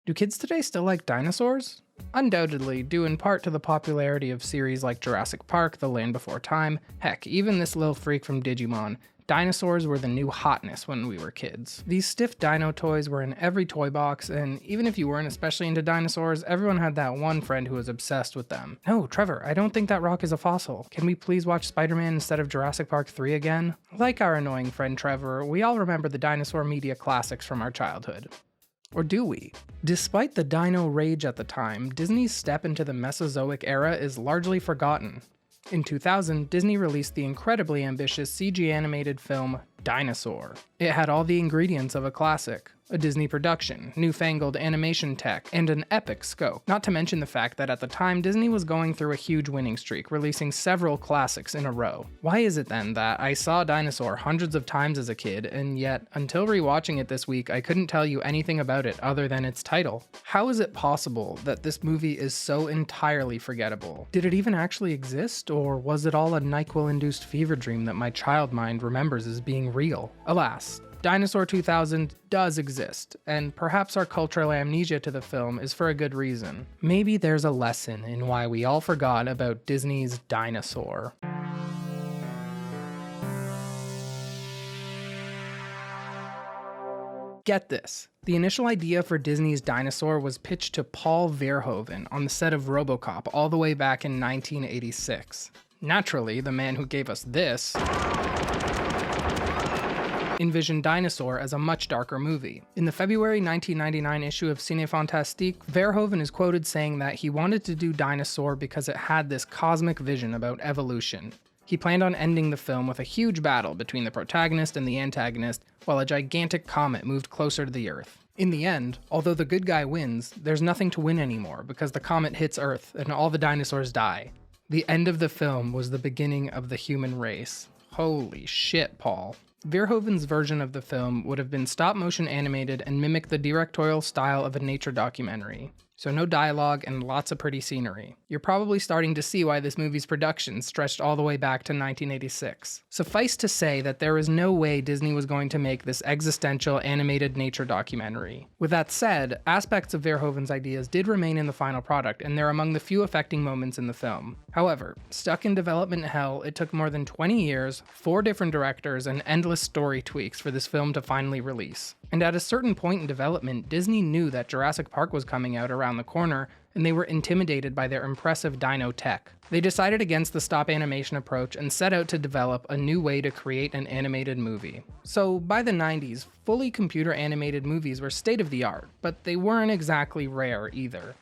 Do kids today still like dinosaurs? Undoubtedly, due in part to the popularity of series like Jurassic Park, The Land Before Time, heck, even this little freak from Digimon. Dinosaurs were the new hotness when we were kids. These stiff dino toys were in every toy box, and even if you weren't especially into dinosaurs, everyone had that one friend who was obsessed with them. No, Trevor, I don't think that rock is a fossil. Can we please watch Spider-Man instead of Jurassic Park 3 again? Like our annoying friend Trevor, we all remember the dinosaur media classics from our childhood. Or do we? Despite the dino rage at the time, Disney's step into the Mesozoic era is largely forgotten. In 2000, Disney released the incredibly ambitious CG animated film Dinosaur. It had all the ingredients of a classic. A Disney production, newfangled animation tech, and an epic scope. Not to mention the fact that at the time, Disney was going through a huge winning streak, releasing several classics in a row. Why is it then that I saw Dinosaur hundreds of times as a kid, and yet, until rewatching it this week, I couldn't tell you anything about it other than its title? How is it possible that this movie is so entirely forgettable? Did it even actually exist, or was it all a NyQuil-induced fever dream that my child mind remembers as being real? Alas, Dinosaur 2000 does exist, and perhaps our cultural amnesia to the film is for a good reason. Maybe there's a lesson in why we all forgot about Disney's Dinosaur. Get this. The initial idea for Disney's Dinosaur was pitched to Paul Verhoeven on the set of RoboCop all the way back in 1986. Naturally, the man who gave us this envisioned Dinosaur as a much darker movie. In the February 1999 issue of Ciné Fantastique, Verhoeven is quoted saying that he wanted to do Dinosaur because it had this cosmic vision about evolution. He planned on ending the film with a huge battle between the protagonist and the antagonist, while a gigantic comet moved closer to the Earth. In the end, although the good guy wins, there's nothing to win anymore because the comet hits Earth and all the dinosaurs die. The end of the film was the beginning of the human race. Holy shit, Paul. Verhoeven's version of the film would have been stop-motion animated and mimic the directorial style of a nature documentary. So no dialogue and lots of pretty scenery. You're probably starting to see why this movie's production stretched all the way back to 1986. Suffice to say that there is no way Disney was going to make this existential animated nature documentary. With that said, aspects of Verhoeven's ideas did remain in the final product, and they're among the few affecting moments in the film. However, stuck in development hell, it took more than 20 years, 4 different directors, and endless story tweaks for this film to finally release. And at a certain point in development, Disney knew that Jurassic Park was coming out around the corner, and they were intimidated by their impressive dino tech. They decided against the stop animation approach and set out to develop a new way to create an animated movie. So by the 90s, fully computer animated movies were state of the art, but they weren't exactly rare either.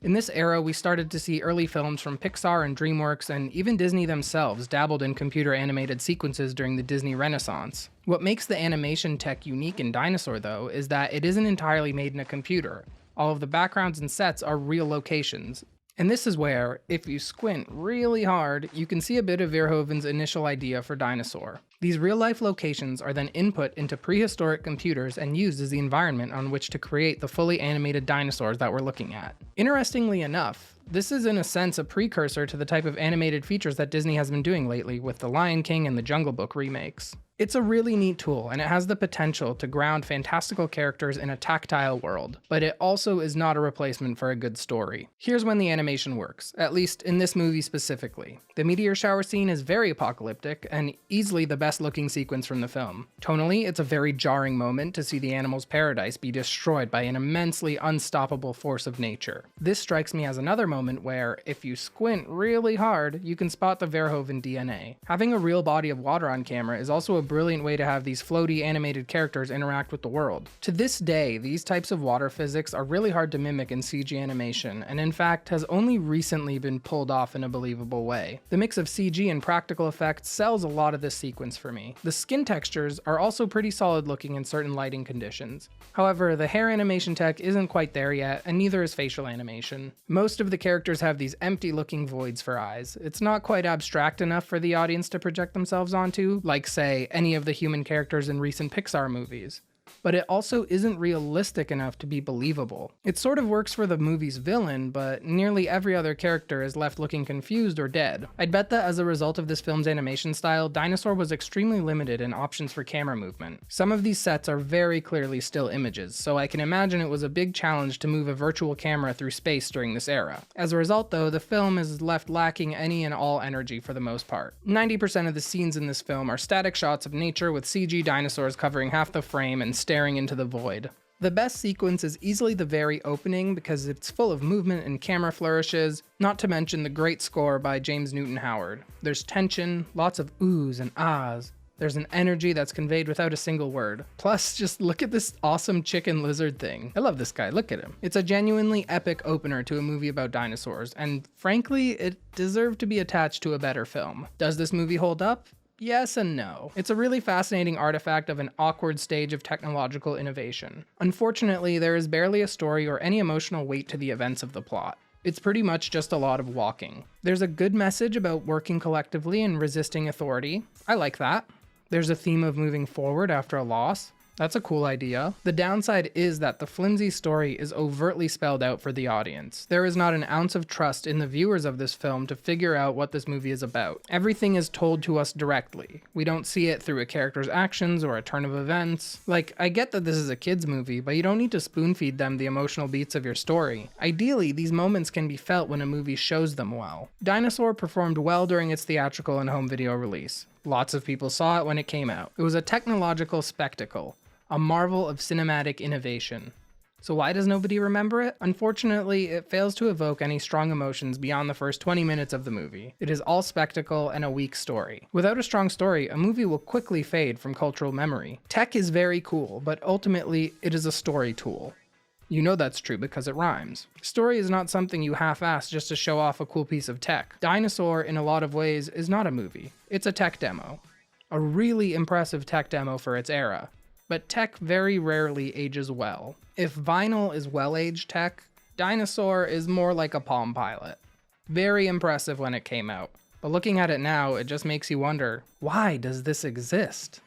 In this era, we started to see early films from Pixar and DreamWorks, and even Disney themselves dabbled in computer animated sequences during the Disney Renaissance. What makes the animation tech unique in Dinosaur, though, is that it isn't entirely made in a computer. All of the backgrounds and sets are real locations. And this is where, if you squint really hard, you can see a bit of Verhoeven's initial idea for Dinosaur. These real-life locations are then input into prehistoric computers and used as the environment on which to create the fully animated dinosaurs that we're looking at. Interestingly enough, this is in a sense a precursor to the type of animated features that Disney has been doing lately with The Lion King and the Jungle Book remakes. It's a really neat tool, and it has the potential to ground fantastical characters in a tactile world, but it also is not a replacement for a good story. Here's when the animation works, at least in this movie specifically. The meteor shower scene is very apocalyptic, and easily the best looking sequence from the film. Tonally, it's a very jarring moment to see the animal's paradise be destroyed by an immensely unstoppable force of nature. This strikes me as another moment where, if you squint really hard, you can spot the Verhoeven DNA. Having a real body of water on camera is also a brilliant way to have these floaty animated characters interact with the world. To this day, these types of water physics are really hard to mimic in CG animation, and in fact has only recently been pulled off in a believable way. The mix of CG and practical effects sells a lot of this sequence for me. The skin textures are also pretty solid looking in certain lighting conditions. However, the hair animation tech isn't quite there yet, and neither is facial animation. Most of the characters have these empty looking voids for eyes. It's not quite abstract enough for the audience to project themselves onto, like say, any of the human characters in recent Pixar movies. but it also isn't realistic enough to be believable. It sort of works for the movie's villain, but nearly every other character is left looking confused or dead. I'd bet that as a result of this film's animation style, Dinosaur was extremely limited in options for camera movement. Some of these sets are very clearly still images, so I can imagine it was a big challenge to move a virtual camera through space during this era. As a result though, the film is left lacking any and all energy for the most part. 90% of the scenes in this film are static shots of nature with CG dinosaurs covering half the frame and staring into the void. The best sequence is easily the very opening because it's full of movement and camera flourishes, not to mention the great score by James Newton Howard. There's tension, lots of oohs and ahs. There's an energy that's conveyed without a single word. Plus, just look at this awesome chicken lizard thing. I love this guy, look at him. It's a genuinely epic opener to a movie about dinosaurs, and frankly, it deserved to be attached to a better film. Does this movie hold up? Yes and no. It's a really fascinating artifact of an awkward stage of technological innovation. Unfortunately, there is barely a story or any emotional weight to the events of the plot. It's pretty much just a lot of walking. There's a good message about working collectively and resisting authority. I like that. There's a theme of moving forward after a loss. That's a cool idea. The downside is that the flimsy story is overtly spelled out for the audience. There is not an ounce of trust in the viewers of this film to figure out what this movie is about. Everything is told to us directly. We don't see it through a character's actions or a turn of events. Like, I get that this is a kid's movie, but you don't need to spoon-feed them the emotional beats of your story. Ideally, these moments can be felt when a movie shows them well. Dinosaur performed well during its theatrical and home video release. Lots of people saw it when it came out. It was a technological spectacle. A marvel of cinematic innovation. So why does nobody remember it? Unfortunately, it fails to evoke any strong emotions beyond the first 20 minutes of the movie. It is all spectacle and a weak story. Without a strong story, a movie will quickly fade from cultural memory. Tech is very cool, but ultimately, it is a story tool. You know that's true because it rhymes. Story is not something you half-ass just to show off a cool piece of tech. Dinosaur, in a lot of ways, is not a movie. It's a tech demo. A really impressive tech demo for its era. But tech very rarely ages well. If vinyl is well-aged tech, Dinosaur is more like a Palm Pilot. Very impressive when it came out, but looking at it now, it just makes you wonder, why does this exist?